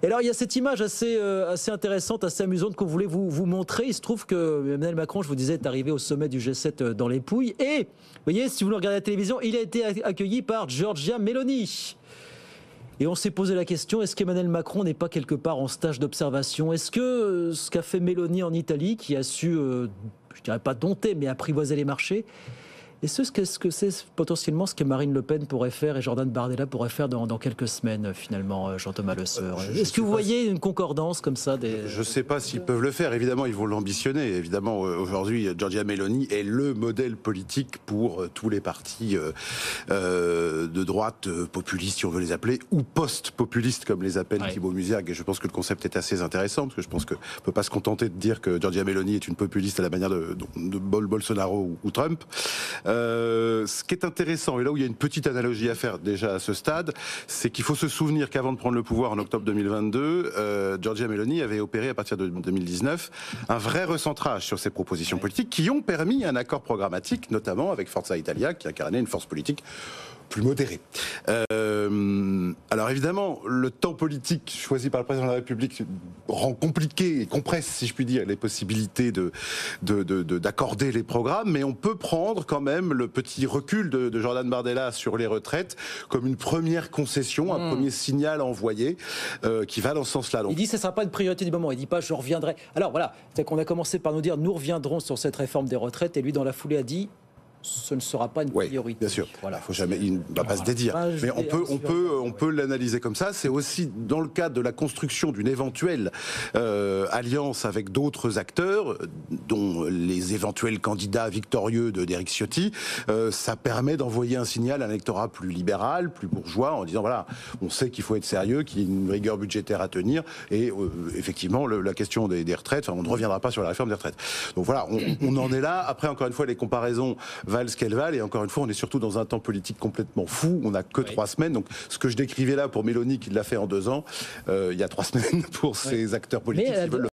Et alors, il y a cette image assez intéressante, assez amusante qu'on voulait vous montrer. Il se trouve que Emmanuel Macron, je vous disais, est arrivé au sommet du G7 dans les Pouilles. Et, vous voyez, si vous le regardez à la télévision, il a été accueilli par Giorgia Meloni. Et on s'est posé la question, est-ce qu'Emmanuel Macron n'est pas quelque part en stage d'observation? Est-ce que ce qu'a fait Meloni en Italie, qui a su, je dirais pas dompter, mais apprivoiser les marchés, est-ce que c'est potentiellement ce que Marine Le Pen pourrait faire et Jordan Bardella pourrait faire dans quelques semaines, finalement, Jean-Thomas Le Sueur? Est-ce que vous voyez une concordance comme ça Je ne sais pas s'ils peuvent le faire. Évidemment, ils vont l'ambitionner. Évidemment, aujourd'hui, Giorgia Meloni est le modèle politique pour tous les partis de droite, populistes, si on veut les appeler, ou post-populistes, comme les appelle Thibaut Muziag. Et je pense que le concept est assez intéressant, parce que je pense qu'on ne peut pas se contenter de dire que Giorgia Meloni est une populiste à la manière de Bolsonaro ou Trump. Ce qui est intéressant, et là où il y a une petite analogie à faire déjà à ce stade, c'est qu'il faut se souvenir qu'avant de prendre le pouvoir en octobre 2022, Giorgia Meloni avait opéré à partir de 2019 un vrai recentrage sur ses propositions politiques qui ont permis un accord programmatique, notamment avec Forza Italia, qui incarnait une force politique plus modérée. Alors évidemment, le temps politique choisi par le président de la République rend compliqué et compresse, si je puis dire, les possibilités d'accorder les programmes, mais on peut prendre quand même le petit recul de Jordan Bardella sur les retraites comme une première concession, un premier signal envoyé qui va dans ce sens-là. Il dit que ce ne sera pas une priorité du moment, il ne dit pas je reviendrai. Alors voilà, c'est qu'on a commencé par nous dire nous reviendrons sur cette réforme des retraites, et lui dans la foulée a dit ce ne sera pas une priorité. Oui, bien sûr. Voilà. Il ne va pas se dédire. Mais on peut l'analyser comme ça. C'est aussi dans le cadre de la construction d'une éventuelle alliance avec d'autres acteurs, dont les éventuels candidats victorieux d'Éric Ciotti. Ça permet d'envoyer un signal à un électorat plus libéral, plus bourgeois, en disant voilà, on sait qu'il faut être sérieux, qu'il y a une rigueur budgétaire à tenir. Et effectivement, la question des retraites, on ne reviendra pas sur la réforme des retraites. Donc voilà, on en est là. Après, encore une fois, les comparaisons valent ce qu'elles valent, et encore une fois on est surtout dans un temps politique complètement fou, on n'a que 3 semaines, donc ce que je décrivais là pour Meloni qui l'a fait en 2 ans, il y a 3 semaines pour ces acteurs politiques qui veulent le